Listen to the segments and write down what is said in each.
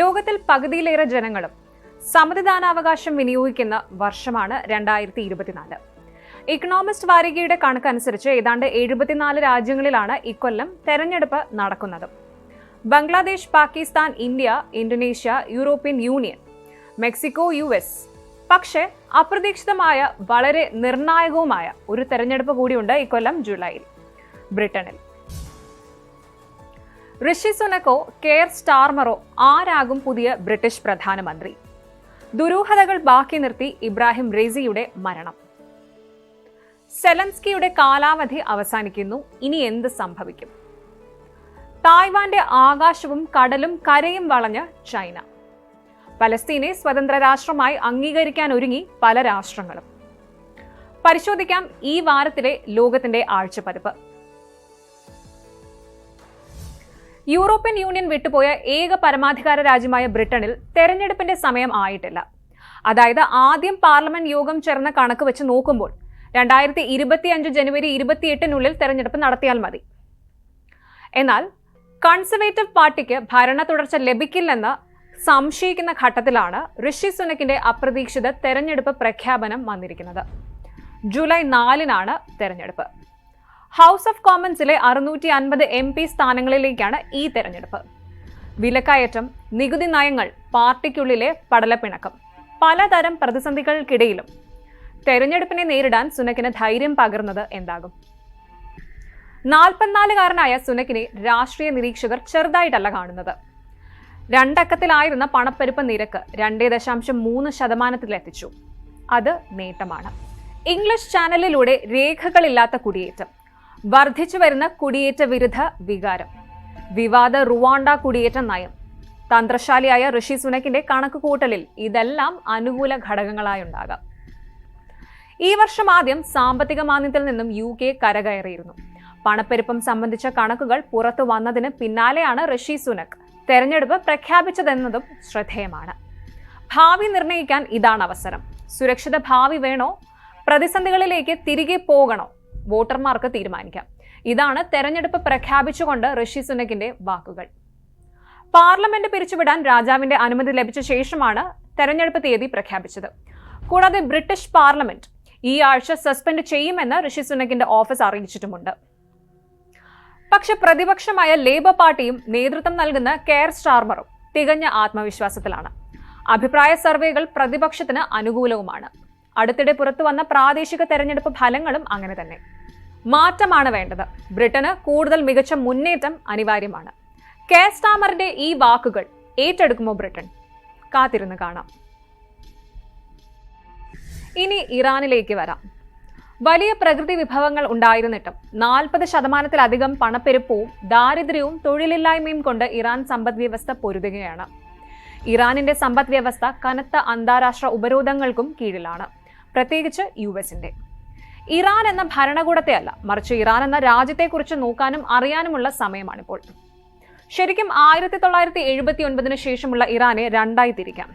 ലോകത്തിൽ പകുതിയിലേറെ ജനങ്ങളും സമ്മതിദാനാവകാശം വിനിയോഗിക്കുന്ന വർഷമാണ് 2024. ഇക്കണോമിസ്റ്റ് വാരികയുടെ കണക്കനുസരിച്ച് ഏതാണ്ട് 74 രാജ്യങ്ങളിലാണ് ഇക്കൊല്ലം തെരഞ്ഞെടുപ്പ് നടക്കുന്നത്. Bangladesh, Pakistan, India, Indonesia, European union, Mexico, US. പക്ഷേ അപ്രതീക്ഷിതമായ വളരെ നിർണായകവുമായ ഒരു തെരഞ്ഞെടുപ്പ് കൂടിയുണ്ട് ഇക്കൊല്ലം ജൂലൈയിൽ, ബ്രിട്ടനിൽ. ഋഷി സുനക്കോ, കെയർ സ്റ്റാർമറോ ആരാകും പുതിയ ബ്രിട്ടീഷ് പ്രധാനമന്ത്രി? ദുരൂഹതകൾ ബാക്കി നിർത്തി ഇബ്രാഹിം റെയ്സിയുടെ മരണം. സെലൻസ്കിയുടെ കാലാവധി അവസാനിക്കുന്നു. ഇനി എന്ത് സംഭവിക്കും? തായ്വാന്റെ ആകാശവും കടലും കരയും വളഞ്ഞ് ചൈന. പലസ്തീനെ സ്വതന്ത്ര രാഷ്ട്രമായി അംഗീകരിക്കാൻ ഒരുങ്ങി പല രാഷ്ട്രങ്ങളും. പരിശോധിക്കാം ഈ വാരത്തിലെ ലോകത്തിന്റെ ആഴ്ചപ്പതിപ്പ്. യൂറോപ്യൻ യൂണിയൻ വിട്ടുപോയ ഏക പരമാധികാര രാജ്യമായ ബ്രിട്ടനിൽ തെരഞ്ഞെടുപ്പിന്റെ സമയം ആയിട്ടില്ല. അതായത് ആദ്യം പാർലമെന്റ് യോഗം ചേർന്ന കണക്ക് വെച്ച് നോക്കുമ്പോൾ 2025 ജനുവരി 28-നുള്ളിൽ തെരഞ്ഞെടുപ്പ് നടത്തിയാൽ മതി. എന്നാൽ കൺസർവേറ്റീവ് പാർട്ടിക്ക് ഭരണ തുടർച്ച ലഭിക്കില്ലെന്ന് സംശയിക്കുന്ന ഘട്ടത്തിലാണ് ഋഷി സുനക്കിന്റെ അപ്രതീക്ഷിത തെരഞ്ഞെടുപ്പ് പ്രഖ്യാപനം വന്നിരിക്കുന്നത്. ജൂലൈ 4-നാണ് തെരഞ്ഞെടുപ്പ്. ഹൗസ് ഓഫ് കോമൺസിലെ 650 MP സ്ഥാനങ്ങളിലേക്കാണ് ഈ തെരഞ്ഞെടുപ്പ്. വിലക്കയറ്റം, നികുതി നയങ്ങൾ, പാർട്ടിക്കുള്ളിലെ പടലപ്പിണക്കം, പലതരം പ്രതിസന്ധികൾക്കിടയിലും തെരഞ്ഞെടുപ്പിനെ നേരിടാൻ സുനക്കിന് ധൈര്യം പകർന്നത് എന്താകും? 44-കാരനായ സുനക്കിനെ രാഷ്ട്രീയ നിരീക്ഷകർ ചെറുതായിട്ടല്ല കാണുന്നത്. 2 അക്കത്തിലായിരുന്ന പണപ്പെരുപ്പ നിരക്ക് 2.3%-ലെത്തിച്ചു. അത് നേട്ടമാണ്. ഇംഗ്ലീഷ് ചാനലിലൂടെ രേഖകളില്ലാത്ത കുടിയേറ്റം, വർദ്ധിച്ചു വരുന്ന കുടിയേറ്റ വിരുദ്ധ വികാരം, വിവാദ റുവാണ്ട കുടിയേറ്റ നയം, തന്ത്രശാലിയായ ഋഷി സുനക്കിന്റെ കണക്കുകൂട്ടലിൽ ഇതെല്ലാം അനുകൂല ഘടകങ്ങളായുണ്ടാകാം. ഈ വർഷം ആദ്യം സാമ്പത്തിക മാന്ദ്യത്തിൽ നിന്നും UK കരകയറിയിരുന്നു. പണപ്പെരുപ്പം സംബന്ധിച്ച കണക്കുകൾ പുറത്തു വന്നതിന് പിന്നാലെയാണ് ഋഷി സുനക് തെരഞ്ഞെടുപ്പ് പ്രഖ്യാപിച്ചതെന്നതും ശ്രദ്ധേയമാണ്. ഭാവി നിർണ്ണയിക്കാൻ ഇതാണ് അവസരം. സുരക്ഷിത ഭാവി വേണോ, പ്രതിസന്ധികളിലേക്ക് തിരികെ പോകണോ? വോട്ടർമാർക്ക് തീരുമാനിക്കാം. ഇതാണ് തെരഞ്ഞെടുപ്പ് പ്രഖ്യാപിച്ചുകൊണ്ട് ഋഷി സുനക്കിന്റെ വാക്കുകൾ. പാർലമെന്റ് പിരിച്ചുവിടാൻ രാജാവിന്റെ അനുമതി ലഭിച്ച ശേഷമാണ് തെരഞ്ഞെടുപ്പ് തീയതി പ്രഖ്യാപിച്ചത്. കൂടാതെ ബ്രിട്ടീഷ് പാർലമെന്റ് ഈ ആഴ്ച സസ്പെൻഡ് ചെയ്യുമെന്ന് ഋഷി സുനക്കിന്റെ ഓഫീസ് അറിയിച്ചിട്ടുമുണ്ട്. പക്ഷെ പ്രതിപക്ഷമായ ലേബർ പാർട്ടിയും നേതൃത്വം നൽകുന്ന കെയർ സ്റ്റാർമറും തികഞ്ഞ ആത്മവിശ്വാസത്തിലാണ്. അഭിപ്രായ സർവേകൾ പ്രതിപക്ഷത്തിന് അനുകൂലവുമാണ്. അടുത്തിടെ പുറത്തുവന്ന പ്രാദേശിക തെരഞ്ഞെടുപ്പ് ഫലങ്ങളും അങ്ങനെ തന്നെ. മാറ്റമാണ് വേണ്ടത്. ബ്രിട്ടന് കൂടുതൽ മികച്ച മുന്നേറ്റം അനിവാര്യമാണ്. കെയർ സ്റ്റാർമറിന്റെ ഈ വാക്കുകൾ ഏറ്റെടുക്കുമോ ബ്രിട്ടൻ? കാത്തിരുന്ന് കാണാം. ഇനി ഇറാനിലേക്ക് വരാം. വലിയ പ്രകൃതി വിഭവങ്ങൾ ഉണ്ടായിരുന്നിട്ടും 40%-ലധികം പണപ്പെരുപ്പവും ദാരിദ്ര്യവും തൊഴിലില്ലായ്മയും കൊണ്ട് ഇറാൻ സമ്പദ് വ്യവസ്ഥ പൊരുതുകയാണ്. ഇറാനിന്റെ സമ്പദ് വ്യവസ്ഥ കനത്ത അന്താരാഷ്ട്ര ഉപരോധങ്ങൾക്കും കീഴിലാണ്, പ്രത്യേകിച്ച് US-ന്റെ. ഇറാൻ എന്ന ഭരണകൂടത്തെ അല്ല, മറിച്ച് ഇറാൻ എന്ന രാജ്യത്തെക്കുറിച്ച് നോക്കാനും അറിയാനുമുള്ള സമയമാണിപ്പോൾ. ശരിക്കും 1979 ശേഷമുള്ള ഇറാനെ രണ്ടായി തിരിക്കാം.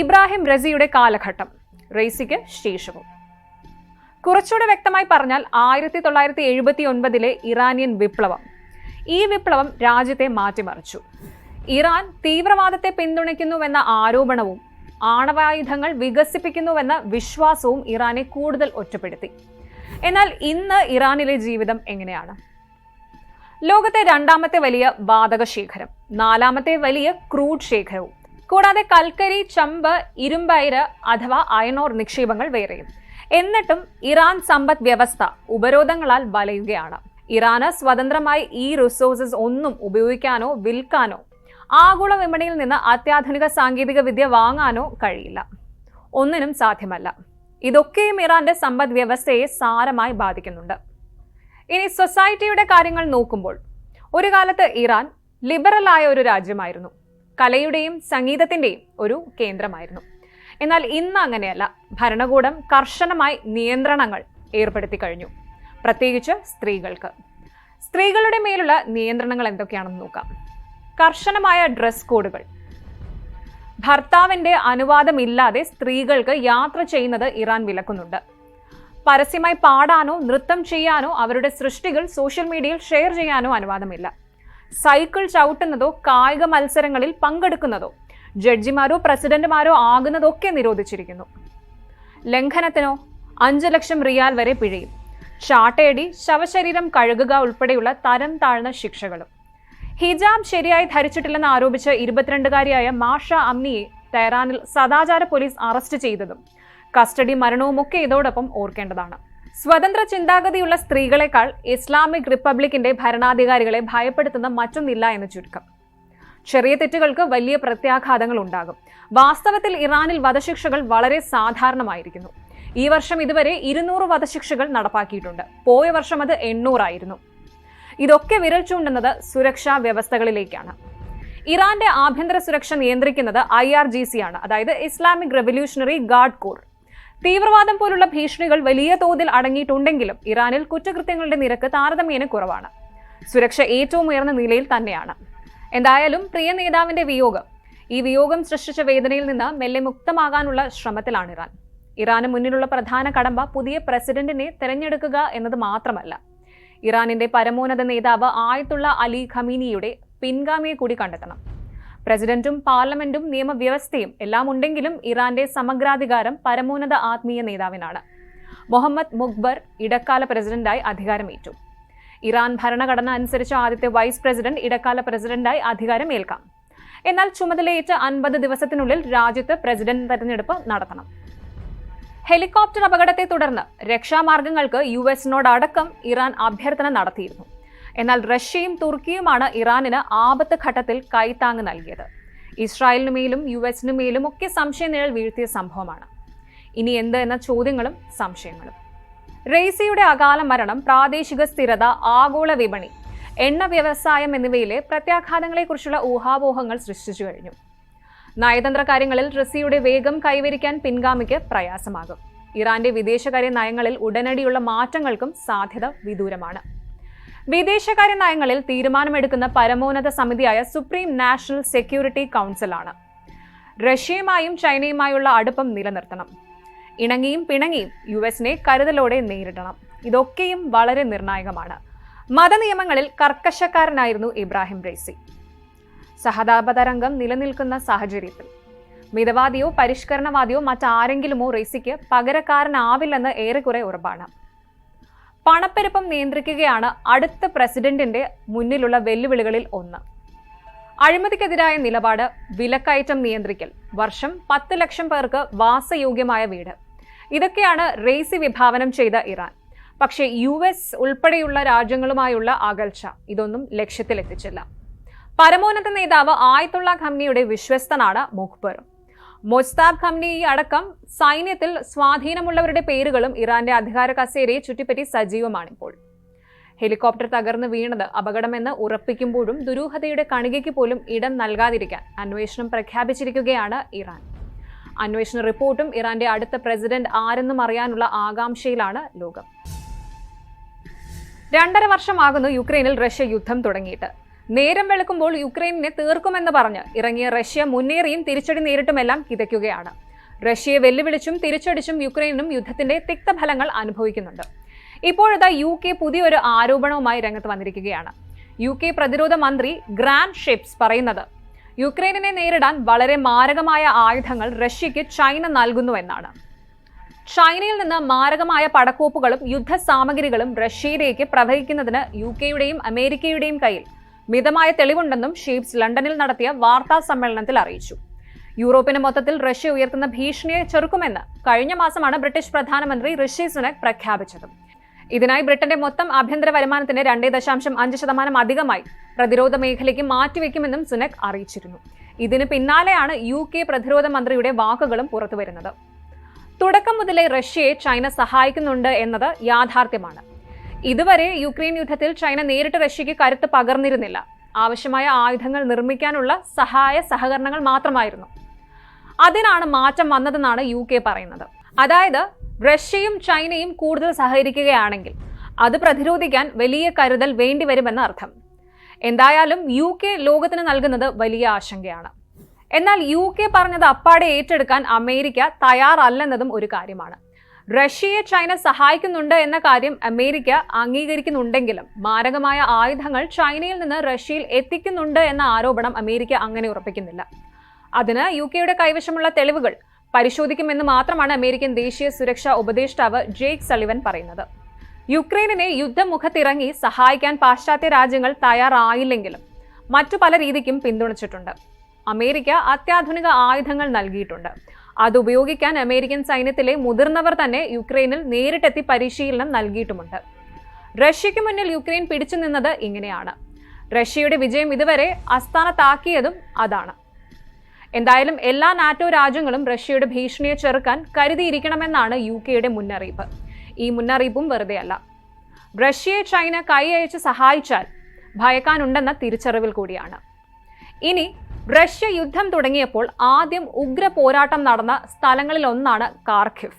ഇബ്രാഹിം റെയ്സിയുടെ കാലഘട്ടം, റെയ്സിക്ക് ശേഷവും. കുറച്ചുകൂടെ വ്യക്തമായി പറഞ്ഞാൽ 1979-ലെ ഇറാനിയൻ വിപ്ലവം. ഈ വിപ്ലവം രാജ്യത്തെ മാറ്റിമറിച്ചു. ഇറാൻ തീവ്രവാദത്തെ പിന്തുണയ്ക്കുന്നുവെന്ന ആരോപണവും ആണവായുധങ്ങൾ വികസിപ്പിക്കുന്നുവെന്ന വിശ്വാസവും ഇറാനെ കൂടുതൽ ഒറ്റപ്പെടുത്തി. എന്നാൽ ഇന്ന് ഇറാനിലെ ജീവിതം എങ്ങനെയാണ്? ലോകത്തെ 2ാമത്തെ വലിയ വാതക ശേഖരം, 4ാമത്തെ വലിയ ക്രൂഡ് ശേഖരവും, കൂടാതെ കൽക്കരി, ചമ്പ്, ഇരുമ്പയിര് അഥവാ അയണോർ നിക്ഷേപങ്ങൾ വേറെയും. എന്നിട്ടും ഇറാൻ സമ്പദ് വ്യവസ്ഥ ഉപരോധങ്ങളാൽ വലയുകയാണ്. ഇറാന് സ്വതന്ത്രമായി ഈ റിസോഴ്സസ് ഒന്നും ഉപയോഗിക്കാനോ വിൽക്കാനോ ആഗോള വിപണിയിൽ നിന്ന് അത്യാധുനിക സാങ്കേതിക വിദ്യ വാങ്ങാനോ കഴിയില്ല. ഒന്നിനും സാധ്യമല്ല. ഇതൊക്കെയും ഇറാന്റെ സമ്പദ് വ്യവസ്ഥയെ സാരമായി ബാധിക്കുന്നുണ്ട്. ഇനി സൊസൈറ്റിയുടെ കാര്യങ്ങൾ നോക്കുമ്പോൾ ഒരു കാലത്ത് ഇറാൻ ലിബറലായ ഒരു രാജ്യമായിരുന്നു. കലയുടെയും സംഗീതത്തിന്റെയും ഒരു കേന്ദ്രമായിരുന്നു. എന്നാൽ ഇന്ന് അങ്ങനെയല്ല. ഭരണകൂടം കർശനമായി നിയന്ത്രണങ്ങൾ ഏർപ്പെടുത്തി കഴിഞ്ഞു, പ്രത്യേകിച്ച് സ്ത്രീകൾക്ക്. സ്ത്രീകളുടെ മേലുള്ള നിയന്ത്രണങ്ങൾ എന്തൊക്കെയാണെന്ന് നോക്കാം. കർശനമായ ഡ്രസ് കോഡുകൾ. ഭർത്താവിന്റെ അനുവാദമില്ലാതെ സ്ത്രീകൾക്ക് യാത്ര ചെയ്യുന്നത് ഇറാൻ വിലക്കുന്നുണ്ട്. പരസ്യമായി പാടാനോ നൃത്തം ചെയ്യാനോ അവരുടെ സൃഷ്ടികൾ സോഷ്യൽ മീഡിയയിൽ ഷെയർ ചെയ്യാനോ അനുവാദമില്ല. സൈക്കിൾ ചവിട്ടുന്നതോ കായിക മത്സരങ്ങളിൽ പങ്കെടുക്കുന്നതോ ജഡ്ജിമാരോ പ്രസിഡന്റുമാരോ ആകുന്നതൊക്കെ നിരോധിച്ചിരിക്കുന്നു. ലംഘനത്തിനോ 5 ലക്ഷം റിയാൽ വരെ പിഴയും, ചാട്ടയടി, ശവശരീരം കഴുകുക ഉൾപ്പെടെയുള്ള തരം താഴ്ന്ന ശിക്ഷകളും. ഹിജാബ് ശരിയായി ധരിച്ചിട്ടില്ലെന്ന് ആരോപിച്ച് 22കാരിയായ മാഷ അമ്നിയെ തെഹ്റാനിൽ സദാചാര പോലീസ് അറസ്റ്റ് ചെയ്തതും കസ്റ്റഡി മരണവുമൊക്കെ ഇതോടൊപ്പം ഓർക്കേണ്ടതാണ്. സ്വതന്ത്ര ചിന്താഗതിയുള്ള സ്ത്രീകളെക്കാൾ ഇസ്ലാമിക് റിപ്പബ്ലിക്കിന്റെ ഭരണാധികാരികളെ ഭയപ്പെടുത്തുന്ന മറ്റൊന്നില്ല എന്ന് ചുരുക്കം. ചെറിയ തെറ്റുകൾക്ക് വലിയ പ്രത്യാഘാതങ്ങൾ ഉണ്ടാകും. വാസ്തവത്തിൽ ഇറാനിൽ വധശിക്ഷകൾ വളരെ സാധാരണമായിരിക്കുന്നു. ഈ വർഷം ഇതുവരെ 200 വധശിക്ഷകൾ നടപ്പാക്കിയിട്ടുണ്ട്. പോയ വർഷം അത് 800 ആയിരുന്നു. ഇതൊക്കെ വിരൽ ചൂണ്ടുന്നത് സുരക്ഷാ വ്യവസ്ഥകളിലേക്കാണ്. ഇറാന്റെ ആഭ്യന്തര സുരക്ഷ നിയന്ത്രിക്കുന്നത് IRGC ആണ്, അതായത് ഇസ്ലാമിക് റെവല്യൂഷണറി ഗാർഡ് കോർ. തീവ്രവാദം പോലുള്ള ഭീഷണികൾ വലിയ തോതിൽ അടങ്ങിയിട്ടുണ്ടെങ്കിലും ഇറാനിൽ കുറ്റകൃത്യങ്ങളുടെ നിരക്ക് താരതമ്യേന കുറവാണ്. സുരക്ഷ ഏറ്റവും ഉയർന്ന നിലയിൽ തന്നെയാണ്. എന്തായാലും പ്രിയ നേതാവിന്റെ വിയോഗം, ഈ വിയോഗം സൃഷ്ടിച്ച വേദനയിൽ നിന്ന് മെല്ലെ മുക്തമാകാനുള്ള ശ്രമത്തിലാണ് ഇറാൻ. ഇറാന് മുന്നിലുള്ള പ്രധാന കടമ്പ പുതിയ പ്രസിഡന്റിനെ തെരഞ്ഞെടുക്കുക എന്നത് മാത്രമല്ല, ഇറാനിന്റെ പരമോന്നത നേതാവ് ആയത്തുള്ള അലി ഖമീനിയുടെ പിൻഗാമിയെ കൂടി കണ്ടെത്തണം. പ്രസിഡന്റും പാർലമെന്റും നിയമവ്യവസ്ഥയും എല്ലാം ഉണ്ടെങ്കിലും ഇറാന്റെ സമഗ്രാധികാരം പരമോന്നത ആത്മീയ നേതാവിനാണ്. മുഹമ്മദ് മുഖ്ബർ ഇടക്കാല പ്രസിഡന്റായി അധികാരമേറ്റു. ഇറാൻ ഭരണഘടന അനുസരിച്ച് ആദ്യത്തെ വൈസ് പ്രസിഡന്റ് ഇടക്കാല പ്രസിഡന്റായി അധികാരമേൽക്കാം. എന്നാൽ ചുമതലയേറ്റ 50 ദിവസത്തിനുള്ളിൽ രാജ്യത്ത് പ്രസിഡന്റ് തെരഞ്ഞെടുപ്പ് നടത്തണം. ഹെലികോപ്റ്റർ അപകടത്തെ തുടർന്ന് രക്ഷാമാർഗങ്ങൾക്ക് US-നോടടക്കം ഇറാൻ അഭ്യർത്ഥന നടത്തിയിരുന്നു. എന്നാൽ റഷ്യയും തുർക്കിയുമാണ് ഇറാനിന് ആപത്ത് ഘട്ടത്തിൽ കൈത്താങ്ങ് നൽകിയത്. ഇസ്രായേലിനുമേലും US-നുമേലും ഒക്കെ സംശയനിഴൽ വീഴ്ത്തിയ സംഭവമാണ്. ഇനി എന്ത് എന്ന ചോദ്യങ്ങളും സംശയങ്ങളും. റെയ്സിയുടെ അകാല മരണം പ്രാദേശിക സ്ഥിരത, ആഗോള വിപണി, എണ്ണ വ്യവസായം എന്നിവയിലെ പ്രത്യാഘാതങ്ങളെക്കുറിച്ചുള്ള ഊഹാപോഹങ്ങൾ സൃഷ്ടിച്ചു കഴിഞ്ഞു. നയതന്ത്ര കാര്യങ്ങളിൽ റസിയുടെ വേഗം കൈവരിക്കാൻ പിൻഗാമിക്ക് പ്രയാസമാകും. ഇറാന്റെ വിദേശകാര്യ നയങ്ങളിൽ ഉടനടിയുള്ള മാറ്റങ്ങൾക്കും സാധ്യത വിദൂരമാണ്. വിദേശകാര്യ നയങ്ങളിൽ തീരുമാനമെടുക്കുന്ന പരമോന്നത സമിതിയായ സുപ്രീം നാഷണൽ സെക്യൂരിറ്റി കൗൺസിലാണ്. റഷ്യയുമായും ചൈനയുമായുള്ള അടുപ്പം നിലനിർത്തണം. ഇണങ്ങിയും പിണങ്ങിയും US-നെ കരുതലോടെ നേരിടണം. ഇതൊക്കെയും വളരെ നിർണായകമാണ്. മതനിയമങ്ങളിൽ കർക്കശക്കാരനായിരുന്നു ഇബ്രാഹിം റൈസി. സഹതാപതരംഗം നിലനിൽക്കുന്ന സാഹചര്യത്തിൽ മിതവാദിയോ പരിഷ്കരണവാദിയോ മറ്റാരെങ്കിലുമോ റൈസിക്ക് പകരക്കാരനാവില്ലെന്ന് ഏറെക്കുറെ ഉറപ്പാണ്. പണപ്പെരുപ്പം നിയന്ത്രിക്കുകയാണ് അടുത്ത പ്രസിഡന്റിന്റെ മുന്നിലുള്ള വെല്ലുവിളികളിൽ ഒന്ന്. അഴിമതിക്കെതിരായ നിലപാട്, വിലക്കയറ്റം നിയന്ത്രിക്കൽ, വർഷം 10 ലക്ഷം പേർക്ക് വാസയോഗ്യമായ വീട്, ഇതൊക്കെയാണ് റൈസി വിഭാവനം ചെയ്ത ഇറാൻ. പക്ഷേ US ഉൾപ്പെടെയുള്ള രാജ്യങ്ങളുമായുള്ള അകൽച്ച ഇതൊന്നും ലക്ഷ്യത്തിലെത്തിച്ചില്ല. പരമോന്നത നേതാവ് ആയത്തുള്ള ഖംനിയുടെ വിശ്വസ്തനാണ് മുഖ്ബറും. മൊജ്താബ് ഖംനി അടക്കം സൈന്യത്തിൽ സ്വാധീനമുള്ളവരുടെ പേരുകളും ഇറാന്റെ അധികാര കസേരയെ ചുറ്റിപ്പറ്റി സജീവമാണിപ്പോൾ. ഹെലികോപ്റ്റർ തകർന്ന് വീണത് അപകടമെന്ന് ഉറപ്പിക്കുമ്പോഴും ദുരൂഹതയുടെ കണികയ്ക്ക് പോലും ഇടം നൽകാതിരിക്കാൻ അന്വേഷണം പ്രഖ്യാപിച്ചിരിക്കുകയാണ് ഇറാൻ. അന്വേഷണ റിപ്പോർട്ടും ഇറാന്റെ അടുത്ത പ്രസിഡന്റ് ആരെന്നും അറിയാനുള്ള ആകാംക്ഷയിലാണ് ലോകം. 2.5 വർഷമാകുന്നു യുക്രൈനിൽ റഷ്യ യുദ്ധം തുടങ്ങിയിട്ട്. നേരം വെളുക്കുമ്പോൾ യുക്രൈനിനെ തീർക്കുമെന്ന് പറഞ്ഞ് ഇറങ്ങിയ റഷ്യ മുന്നേറിയും തിരിച്ചടി നേരിട്ടുമെല്ലാം കിതയ്ക്കുകയാണ്. റഷ്യയെ വെല്ലുവിളിച്ചും തിരിച്ചടിച്ചും യുക്രൈനും യുദ്ധത്തിന്റെ തിക്തഫലങ്ങൾ അനുഭവിക്കുന്നുണ്ട്. ഇപ്പോഴത്തെ UK പുതിയൊരു ആരോപണവുമായി രംഗത്ത് വന്നിരിക്കുകയാണ്. UK പ്രതിരോധ മന്ത്രി ഗ്രാൻഡ് ഷിപ്സ് പറയുന്നത് യുക്രൈനെ നേരിടാൻ വളരെ മാരകമായ ആയുധങ്ങൾ റഷ്യയ്ക്ക് ചൈന നൽകുന്നുവെന്നാണ്. ചൈനയിൽ നിന്ന് മാരകമായ പടക്കോപ്പുകളും യുദ്ധസാമഗ്രികളും റഷ്യയിലേക്ക് പ്രവഹിക്കുന്നതിന് UKയുടെയും അമേരിക്കയുടെയും കയ്യിൽ മിതമായ തെളിവുണ്ടെന്നും ഷീപ്സ് ലണ്ടനിൽ നടത്തിയ വാർത്താ സമ്മേളനത്തിൽ അറിയിച്ചു. യൂറോപ്പിന് മൊത്തത്തിൽ റഷ്യ ഉയർത്തുന്ന ഭീഷണിയെ ചെറുക്കുമെന്ന് കഴിഞ്ഞ മാസമാണ് ബ്രിട്ടീഷ് പ്രധാനമന്ത്രി ഋഷി സുനക് പ്രഖ്യാപിച്ചത്. ഇതിനായി ബ്രിട്ടന്റെ മൊത്തം ആഭ്യന്തര വരുമാനത്തിന്റെ 2.5% അധികമായി പ്രതിരോധ മേഖലയ്ക്ക് മാറ്റിവെക്കുമെന്നും സുനക് അറിയിച്ചിരുന്നു. ഇതിന് പിന്നാലെയാണ് UK പ്രതിരോധ മന്ത്രിയുടെ വാക്കുകളും പുറത്തുവരുന്നത്. തുടക്കം മുതലേ റഷ്യയെ ചൈന സഹായിക്കുന്നുണ്ട് എന്നത് യാഥാർത്ഥ്യമാണ്. ഇതുവരെ യുക്രൈൻ യുദ്ധത്തിൽ ചൈന നേരിട്ട് റഷ്യയ്ക്ക് കരുത്ത് പകർന്നിരുന്നില്ല. ആവശ്യമായ ആയുധങ്ങൾ നിർമ്മിക്കാനുള്ള സഹായ സഹകരണങ്ങൾ മാത്രമായിരുന്നു. അതിനാണ് മാറ്റം വന്നതെന്നാണ് UK പറയുന്നത്. അതായത് റഷ്യയും ചൈനയും കൂടുതൽ സഹകരിക്കുകയാണെങ്കിൽ അത് പ്രതിരോധിക്കാൻ വലിയ കരുതൽ വേണ്ടിവരുമെന്ന അർത്ഥം. എന്തായാലും UK ലോകത്തിന് നൽകുന്നത് വലിയ ആശങ്കയാണ്. എന്നാൽ UK പറഞ്ഞത് അപ്പാടെ ഏറ്റെടുക്കാൻ അമേരിക്ക തയ്യാറല്ലെന്നതും ഒരു കാര്യമാണ്. റഷ്യയെ ചൈന സഹായിക്കുന്നുണ്ട് എന്ന കാര്യം അമേരിക്ക അംഗീകരിക്കുന്നുണ്ടെങ്കിലും മാരകമായ ആയുധങ്ങൾ ചൈനയിൽ നിന്ന് റഷ്യയിൽ എത്തിക്കുന്നുണ്ട് എന്ന ആരോപണം അമേരിക്ക അങ്ങനെ ഉറപ്പിക്കുന്നില്ല. അതിന് യുകെയുടെ കൈവശമുള്ള തെളിവുകൾ പരിശോധിക്കുമെന്ന് മാത്രമാണ് അമേരിക്കൻ ദേശീയ സുരക്ഷാ ഉപദേഷ്ടാവ് ജേക്ക് സളിവൻ പറയുന്നത്. യുക്രൈനിനെ യുദ്ധമുഖത്തിറങ്ങി സഹായിക്കാൻ പാശ്ചാത്യ രാജ്യങ്ങൾ തയ്യാറായില്ലെങ്കിലും മറ്റു പല രീതിക്കും പിന്തുണച്ചിട്ടുണ്ട്. അമേരിക്ക അത്യാധുനിക ആയുധങ്ങൾ നൽകിയിട്ടുണ്ട്. അത് ഉപയോഗിക്കാൻ അമേരിക്കൻ സൈന്യത്തിലെ മുതിർന്നവർ തന്നെ യുക്രൈനിൽ നേരിട്ടെത്തി പരിശീലനം നൽകിയിട്ടുമുണ്ട്. റഷ്യയ്ക്ക് മുന്നിൽ യുക്രൈൻ പിടിച്ചു നിന്നത് ഇങ്ങനെയാണ്. റഷ്യയുടെ വിജയം ഇതുവരെ അസ്ഥാനത്താക്കിയതും അതാണ്. എന്തായാലും എല്ലാ നാറ്റോ രാജ്യങ്ങളും റഷ്യയുടെ ഭീഷണിയെ ചെറുക്കാൻ കരുതിയിരിക്കണമെന്നാണ് യുകെയുടെ മുന്നറിയിപ്പ്. ഈ മുന്നറിയിപ്പും വെറുതെയല്ല. റഷ്യയെ ചൈന കൈ അയച്ച് സഹായിച്ചാൽ ഭയക്കാനുണ്ടെന്ന തിരിച്ചറിവിൽ കൂടിയാണ്. ഇനി റഷ്യ യുദ്ധം തുടങ്ങിയപ്പോൾ ആദ്യം ഉഗ്ര പോരാട്ടം നടന്ന സ്ഥലങ്ങളിലൊന്നാണ് കാർഖിവ്.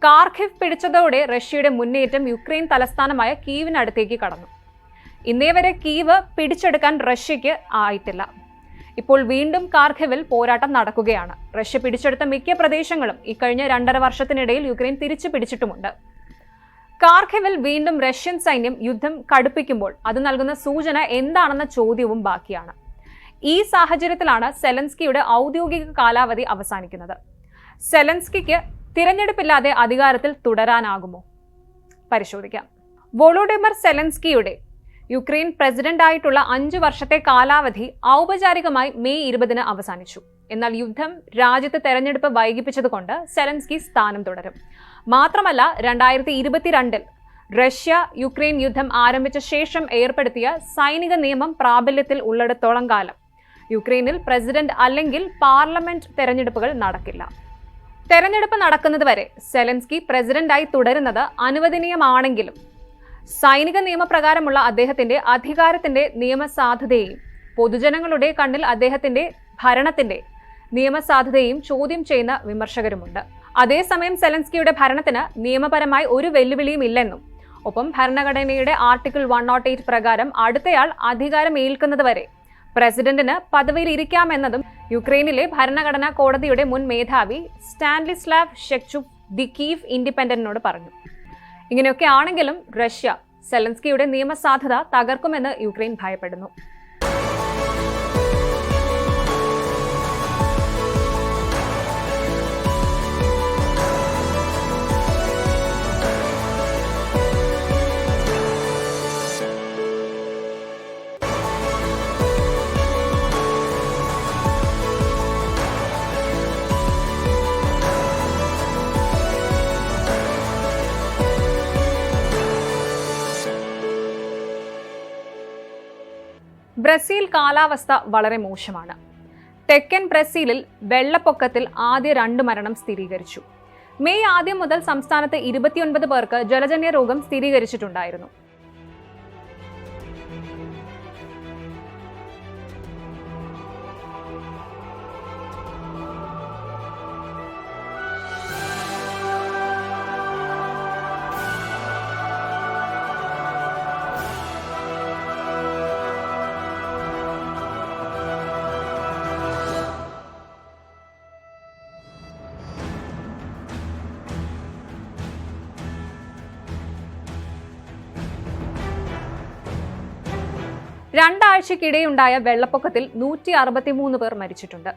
കാർഖിവ് പിടിച്ചതോടെ റഷ്യയുടെ മുന്നേറ്റം യുക്രൈൻ തലസ്ഥാനമായ കീവിനടുത്തേക്ക് കടന്നു. ഇന്നേ വരെ കീവ് പിടിച്ചെടുക്കാൻ റഷ്യയ്ക്ക് ആയിട്ടില്ല. ഇപ്പോൾ വീണ്ടും കാർഖിവിൽ പോരാട്ടം നടക്കുകയാണ്. റഷ്യ പിടിച്ചെടുത്ത മിക്ക പ്രദേശങ്ങളും ഇക്കഴിഞ്ഞ 2.5 വർഷത്തിനിടയിൽ യുക്രൈൻ തിരിച്ചു പിടിച്ചിട്ടുമുണ്ട്. കാർഖിവിൽ വീണ്ടും റഷ്യൻ സൈന്യം യുദ്ധം കടുപ്പിക്കുമ്പോൾ അത് നൽകുന്ന സൂചന എന്താണെന്ന ചോദ്യവും ബാക്കിയാണ്. ഈ സാഹചര്യത്തിലാണ് സെലൻസ്കിയുടെ ഔദ്യോഗിക കാലാവധി അവസാനിക്കുന്നത്. സെലൻസ്കിക്ക് തിരഞ്ഞെടുപ്പില്ലാതെ അധികാരത്തിൽ തുടരാനാകുമോ? പരിശോധിക്കാം. വോളോഡിമർ സെലൻസ്കിയുടെ യുക്രൈൻ പ്രസിഡന്റായിട്ടുള്ള 5 വർഷത്തെ കാലാവധി ഔപചാരികമായി മെയ് 20 അവസാനിച്ചു. എന്നാൽ യുദ്ധം രാജ്യത്ത് തെരഞ്ഞെടുപ്പ് വൈകിപ്പിച്ചതുകൊണ്ട് സെലൻസ്കി സ്ഥാനം തുടരും. മാത്രമല്ല 2022 റഷ്യ യുക്രൈൻ യുദ്ധം ആരംഭിച്ച ശേഷം ഏർപ്പെടുത്തിയ സൈനിക നിയമം പ്രാബല്യത്തിൽ ഉള്ളിടത്തോളം കാലം യുക്രൈനിൽ പ്രസിഡന്റ് അല്ലെങ്കിൽ പാർലമെന്റ് തെരഞ്ഞെടുപ്പുകൾ നടക്കില്ല. തെരഞ്ഞെടുപ്പ് നടക്കുന്നതുവരെ സെലൻസ്കി പ്രസിഡന്റായി തുടരുന്നത് അനുവദനീയമാണെങ്കിലും സൈനിക നിയമപ്രകാരമുള്ള അദ്ദേഹത്തിന്റെ അധികാരത്തിന്റെ നിയമസാധുതയെയും പൊതുജനങ്ങളുടെ കണ്ണിൽ അദ്ദേഹത്തിന്റെ ഭരണത്തിന്റെ നിയമസാധുതയെയും ചോദ്യം ചെയ്യുന്ന വിമർശകരുമുണ്ട്. അതേസമയം സെലൻസ്കിയുടെ ഭരണത്തിന് നിയമപരമായി ഒരു വെല്ലുവിളിയും ഇല്ലെന്നും ഒപ്പം ഭരണഘടനയുടെ ആർട്ടിക്കിൾ 108 പ്രകാരം അടുത്തയാൾ അധികാരം ഏൽക്കുന്നതുവരെ പ്രസിഡന്റിന് പദവിയിൽ ഇരിക്കാമെന്നതും യുക്രൈനിലെ ഭരണഘടനാ കോടതിയുടെ മുൻ മേധാവി സ്റ്റാനിസ്ലാവ് ഷെക്ചുക് ദി കീവ് ഇൻഡിപെൻഡന്റിനോട് പറഞ്ഞു. ഇങ്ങനെയൊക്കെ ആണെങ്കിലും റഷ്യ സെലൻസ്കിയുടെ നിയമസാധുത തകർക്കുമെന്ന് യുക്രൈൻ ഭയപ്പെടുന്നു. ബ്രസീൽ കാലാവസ്ഥ വളരെ മോശമാണ്. തെക്കൻ ബ്രസീലിൽ വെള്ളപ്പൊക്കത്തിൽ ആദ്യ 2 മരണം സ്ഥിരീകരിച്ചു. മെയ് ആദ്യം മുതൽ സംസ്ഥാനത്ത് 29 പേർക്ക് ജലജന്യ രോഗം സ്ഥിരീകരിച്ചിട്ടുണ്ടായിരുന്നു. രണ്ടാഴ്ചക്കിടെയുണ്ടായ വെള്ളപ്പൊക്കത്തിൽ 163 പേർ മരിച്ചിട്ടുണ്ട്.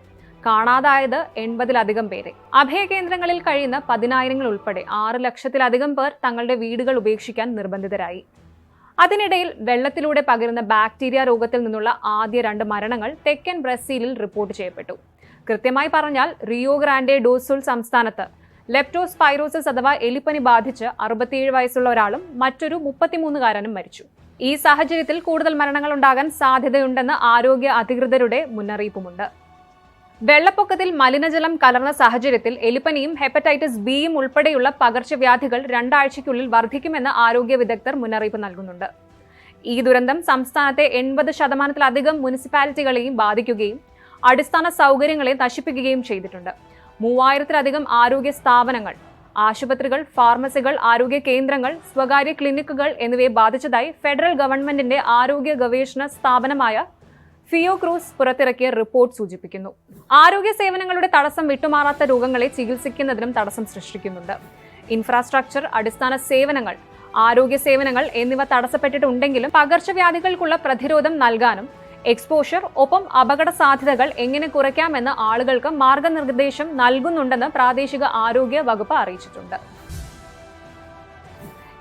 കാണാതായത് 80-ലധികം പേരെ. അഭയകേന്ദ്രങ്ങളിൽ കഴിയുന്ന 10,000 ഉൾപ്പെടെ 6 ലക്ഷത്തിലധികം പേർ തങ്ങളുടെ വീടുകൾ ഉപേക്ഷിക്കാൻ നിർബന്ധിതരായി. അതിനിടയിൽ വെള്ളത്തിലൂടെ പകരുന്ന ബാക്ടീരിയ രോഗത്തിൽ നിന്നുള്ള ആദ്യ 2 മരണങ്ങൾ തെക്കൻ ബ്രസീലിൽ റിപ്പോർട്ട് ചെയ്യപ്പെട്ടു. കൃത്യമായി പറഞ്ഞാൽ റിയോ ഗ്രാൻഡെ ഡോ സുൾ സംസ്ഥാനത്ത് ലെപ്റ്റോസ്പൈറോസിസ് അഥവാ എലിപ്പനി ബാധിച്ച് 67 വയസ്സുള്ള ഒരാളും മറ്റൊരു 33-കാരനും മരിച്ചു. ഈ സാഹചര്യത്തിൽ കൂടുതൽ മരണങ്ങൾ ഉണ്ടാകാൻ സാധ്യതയുണ്ടെന്ന് ആരോഗ്യ അധികൃതരുടെ മുന്നറിയിപ്പുമുണ്ട്. വെള്ളപ്പൊക്കത്തിൽ മലിനജലം കലർന്ന സാഹചര്യത്തിൽ എലിപ്പനിയും ഹെപ്പറ്റൈറ്റിസ് ബിയും ഉൾപ്പെടെയുള്ള പകർച്ചവ്യാധികൾ 2 ആഴ്ചയ്ക്കുള്ളിൽ വർദ്ധിക്കുമെന്ന് ആരോഗ്യ വിദഗ്ധർ മുന്നറിയിപ്പ് നൽകുന്നുണ്ട്. ഈ ദുരന്തം സംസ്ഥാനത്തെ 80% മുനിസിപ്പാലിറ്റികളെയും ബാധിക്കുകയും അടിസ്ഥാന സൗകര്യങ്ങളെ നശിപ്പിക്കുകയും ചെയ്തിട്ടുണ്ട്. 3000-ലധികം ആരോഗ്യ സ്ഥാപനങ്ങൾ, ആശുപത്രികൾ, ഫാർമസികൾ, ആരോഗ്യ കേന്ദ്രങ്ങൾ, സ്വകാര്യ ക്ലിനിക്കുകൾ എന്നിവയെ ബാധിച്ചതായി ഫെഡറൽ ഗവൺമെന്റിന്റെ ആരോഗ്യ ഗവേഷണ സ്ഥാപനമായ ഫിയോക്രൂസ് പുറത്തിറക്കിയ റിപ്പോർട്ട് സൂചിപ്പിക്കുന്നു. ആരോഗ്യ സേവനങ്ങളുടെ തടസ്സം വിട്ടുമാറാത്ത രോഗങ്ങളെ ചികിത്സിക്കുന്നതിനും തടസ്സം സൃഷ്ടിക്കുന്നുണ്ട്. ഇൻഫ്രാസ്ട്രക്ചർ, അടിസ്ഥാന സേവനങ്ങൾ, ആരോഗ്യ സേവനങ്ങൾ എന്നിവ തടസ്സപ്പെട്ടിട്ടുണ്ടെങ്കിലും പകർച്ചവ്യാധികൾക്കുള്ള പ്രതിരോധം നൽകാനും എക്സ്പോഷർ ഒപ്പം അപകട സാധ്യതകൾ എങ്ങനെ കുറയ്ക്കാമെന്ന് ആളുകൾക്ക് മാർഗനിർദ്ദേശം നൽകുന്നുണ്ടെന്ന് പ്രാദേശിക ആരോഗ്യ വകുപ്പ് അറിയിച്ചിട്ടുണ്ട്.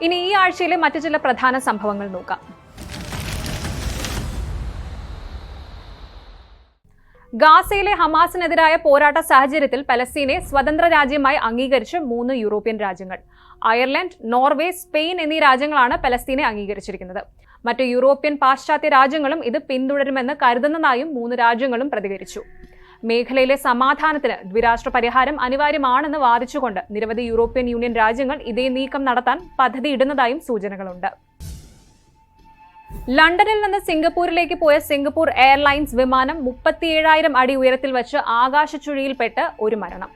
ഇനി ഈ ആഴ്ചയിലെ മറ്റു ചില പ്രധാന സംഭവങ്ങൾ നോക്കാം. ഗാസയിലെ ഹമാസിനെതിരായ പോരാട്ട സാഹചര്യത്തിൽ പലസ്തീനെ സ്വതന്ത്ര രാജ്യമായി അംഗീകരിച്ച് 3 യൂറോപ്യൻ രാജ്യങ്ങൾ. അയർലൻഡ്, നോർവേ, സ്പെയിൻ എന്നീ രാജ്യങ്ങളാണ് പലസ്തീനെ അംഗീകരിച്ചിരിക്കുന്നത്. മറ്റു യൂറോപ്യൻ പാശ്ചാത്യ രാജ്യങ്ങളും ഇത് പിന്തുടരുമെന്ന് കരുതുന്നതായും 3 രാജ്യങ്ങളും പ്രതികരിച്ചു. മേഖലയിലെ സമാധാനത്തിന് ദ്വിരാഷ്ട്ര പരിഹാരം അനിവാര്യമാണെന്ന് വാദിച്ചുകൊണ്ട് നിരവധി യൂറോപ്യൻ യൂണിയൻ രാജ്യങ്ങൾ ഇതേ നീക്കം നടത്താൻ പദ്ധതിയിടുന്നതായും സൂചനകളുണ്ട്. ലണ്ടനിൽ നിന്ന് സിംഗപ്പൂരിലേക്ക് പോയ സിംഗപ്പൂർ എയർലൈൻസ് വിമാനം 37,000 അടി ഉയരത്തിൽ വെച്ച് ആകാശച്ചുഴിയിൽപ്പെട്ട് ഒരു മരണം.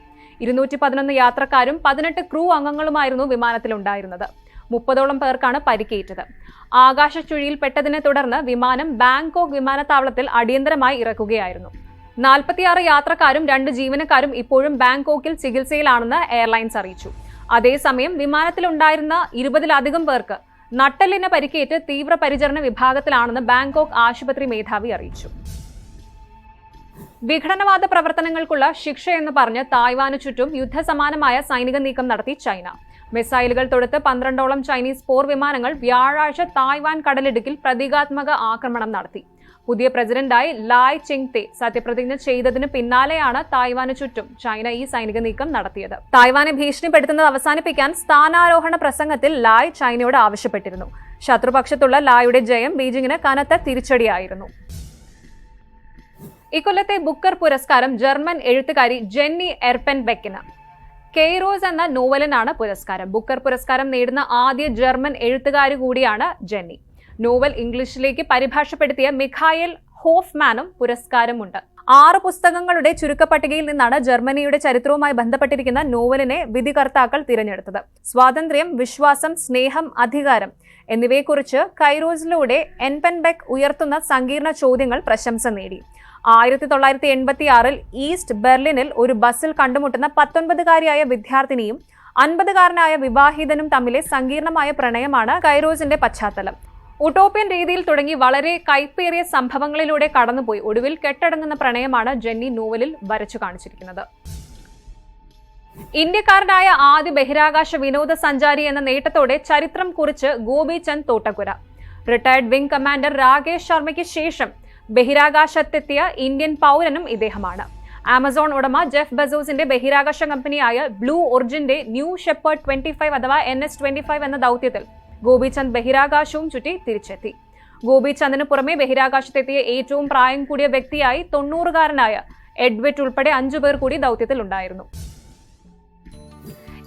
211 യാത്രക്കാരും 18 ക്രൂ അംഗങ്ങളുമായിരുന്നു വിമാനത്തിലുണ്ടായിരുന്നത്. 30ഓളം പേർക്കാണ് പരിക്കേറ്റത്. ആകാശച്ചുഴിയിൽപ്പെട്ടതിനെ തുടർന്ന് വിമാനം ബാങ്കോക്ക് വിമാനത്താവളത്തിൽ അടിയന്തരമായി ഇറക്കുകയായിരുന്നു. 46 യാത്രക്കാരും 2 ജീവനക്കാരും ഇപ്പോഴും ബാങ്കോക്കിൽ ചികിത്സയിലാണെന്ന് എയർലൈൻസ് അറിയിച്ചു. അതേസമയം വിമാനത്തിലുണ്ടായിരുന്ന 20-ലധികം പേർക്ക് നട്ടെല്ലിന് പരിക്കേറ്റ് തീവ്രപരിചരണ വിഭാഗത്തിലാണെന്ന് ബാങ്കോക്ക് ആശുപത്രി മേധാവി അറിയിച്ചു. വിഘടനവാദ പ്രവർത്തനങ്ങൾക്കുള്ള ശിക്ഷയെന്ന് പറഞ്ഞ് തായ്വാനു ചുറ്റും യുദ്ധസമാനമായ സൈനിക നീക്കം നടത്തി ചൈന. മിസൈലുകൾ തൊടുത്ത് 12ഓളം ചൈനീസ് പോർ വിമാനങ്ങൾ വ്യാഴാഴ്ച തായ്വാൻ കടലിടുക്കിൽ പ്രതീകാത്മക ആക്രമണം നടത്തി. പുതിയ പ്രസിഡന്റായി ലായ് ചിങ്-തെ സത്യപ്രതിജ്ഞ ചെയ്തതിന് പിന്നാലെയാണ് തായ്വാനു ചുറ്റും ചൈന ഈ സൈനിക നീക്കം നടത്തിയത്. തായ്വാനെ ഭീഷണിപ്പെടുത്തുന്നത് അവസാനിപ്പിക്കാൻ സ്ഥാനാരോഹണ പ്രസംഗത്തിൽ ലായ് ചൈനയോട് ആവശ്യപ്പെട്ടിരുന്നു. ശത്രുപക്ഷത്തുള്ള ലായുടെ ജയം ബീജിംഗിന് കനത്ത തിരിച്ചടിയായിരുന്നു. ഇക്കൊല്ലത്തെ ബുക്കർ പുരസ്കാരം ജർമ്മൻ എഴുത്തുകാരി ജെന്നി എർപെൻബെക്കിന്. കെയ്റോസ് എന്ന നോവലിനാണ് പുരസ്കാരം. ബുക്കർ പുരസ്കാരം നേടുന്ന ആദ്യ ജർമ്മൻ എഴുത്തുകാരി കൂടിയാണ് ജെന്നി. നോവൽ ഇംഗ്ലീഷിലേക്ക് പരിഭാഷപ്പെടുത്തിയ മിഖായേൽ ഹോഫ്മാനും പുരസ്കാരമുണ്ട്. 6 പുസ്തകങ്ങളുടെ ചുരുക്കപ്പട്ടികയിൽ നിന്നാണ് ജർമ്മനിയുടെ ചരിത്രവുമായി ബന്ധപ്പെട്ടിരിക്കുന്ന നോവലിനെ വിധികർത്താക്കൾ തിരഞ്ഞെടുത്തത്. സ്വാതന്ത്ര്യം, വിശ്വാസം, സ്നേഹം, അധികാരം എന്നിവയെക്കുറിച്ച് കൈറോസിലൂടെ എൻപെൻബെക്ക് ഉയർത്തുന്ന സങ്കീർണ ചോദ്യങ്ങൾ പ്രശംസ നേടി. 1986 ഈസ്റ്റ് ബെർലിനിൽ ഒരു ബസ്സിൽ കണ്ടുമുട്ടുന്ന 19കാരിയായ വിദ്യാർത്ഥിനിയും 50കാരനായ വിവാഹിതനും തമ്മിലെ സങ്കീർണമായ പ്രണയമാണ് കൈറോസിന്റെ പശ്ചാത്തലം. ഉട്ടോപ്യൻ രീതിയിൽ തുടങ്ങി വളരെ കൈപ്പേറിയ സംഭവങ്ങളിലൂടെ കടന്നുപോയി ഒടുവിൽ കെട്ടടങ്ങുന്ന പ്രണയമാണ് ജെന്നി നോവലിൽ വരച്ചു കാണിച്ചിരിക്കുന്നത്. ഇന്ത്യക്കാരനായ ആദ്യ ബഹിരാകാശ വിനോദസഞ്ചാരി എന്ന നേട്ടത്തോടെ ചരിത്രം കുറിച്ച് Gopichand Thotakura. Retired wing commander Rakesh ശർമ്മയ്ക്ക് ശേഷം ബഹിരാകാശത്തെത്തിയ ഇന്ത്യൻ പൗരനും ഇദ്ദേഹമാണ്. ആമസോൺ ഉടമ ജെഫ് ബെസോസിന്റെ ബഹിരാകാശ കമ്പനിയായ ബ്ലൂ ഒറിജിന്റെ ന്യൂ ഷെപ്പേർഡ് 25 അഥവാ NS-25 എന്ന ദൗത്യത്തിൽ ഗോപിചന്ദ് ബഹിരാകാശവും ചുറ്റി തിരിച്ചെത്തി. ഗോപിചന്ദിന് പുറമെ ബഹിരാകാശത്തെത്തിയ ഏറ്റവും പ്രായം കൂടിയ വ്യക്തിയായി 90കാരനായ എഡ്വിറ്റ് ഉൾപ്പെടെ 5 പേർ കൂടി ദൗത്യത്തിൽ ഉണ്ടായിരുന്നു.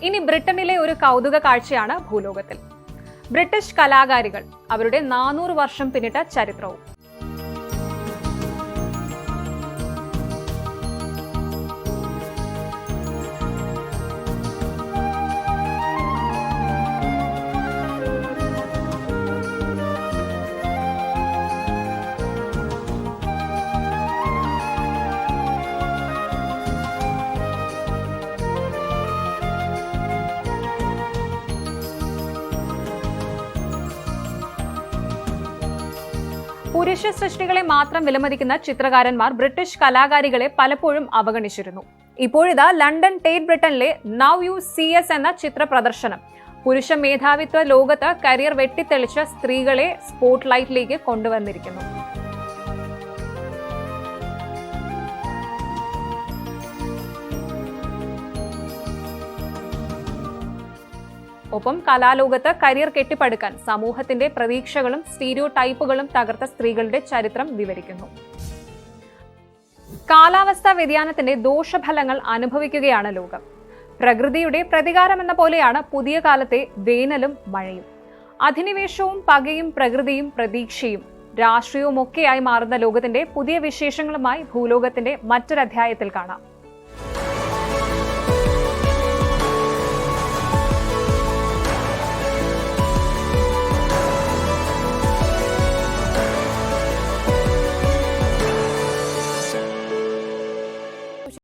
ഇനി ബ്രിട്ടനിലെ ഒരു കൗതുക കാഴ്ചയാണ് ഭൂലോകത്തിൽ. ബ്രിട്ടീഷ് കലാകാരികൾ അവരുടെ 400 വർഷം പിന്നിട്ട ചരിത്രവും. പുരുഷ സൃഷ്ടികളെ മാത്രം വിലമതിക്കുന്ന ചിത്രകാരന്മാർ ബ്രിട്ടീഷ് കലാകാരികളെ പലപ്പോഴും അവഗണിച്ചിരുന്നു. ഇപ്പോഴിതാ ലണ്ടൻ ടേറ്റ് ബ്രിട്ടനിലെ നൗ യു സീ എസ് എന്ന ചിത്ര പ്രദർശനം പുരുഷ മേധാവിത്വ ലോകത്ത് കരിയർ വെട്ടിത്തെളിച്ച സ്ത്രീകളെ സ്പോട്ട് ലൈറ്റിലേക്ക് കൊണ്ടുവന്നിരിക്കുന്നു. ഒപ്പം കലാലോകത്ത് കരിയർ കെട്ടിപ്പടുക്കാൻ സമൂഹത്തിന്റെ പ്രതീക്ഷകളും സ്റ്റീരിയോ ടൈപ്പുകളും തകർത്ത സ്ത്രീകളുടെ ചരിത്രം വിവരിക്കുന്നു. കാലാവസ്ഥാ വ്യതിയാനത്തിന്റെ ദോഷഫലങ്ങൾ അനുഭവിക്കുകയാണ് ലോകം. പ്രകൃതിയുടെ പ്രതികാരമെന്ന പോലെയാണ് പുതിയ കാലത്തെ വേനലും മഴയും. അധിനിവേശവും പകയും പ്രകൃതിയും പ്രതീക്ഷയും രാഷ്ട്രീയവും ഒക്കെയായി മാറുന്ന ലോകത്തിന്റെ പുതിയ വിശേഷങ്ങളുമായി ഭൂലോകത്തിന്റെ മറ്റൊരധ്യായത്തിൽ കാണാം.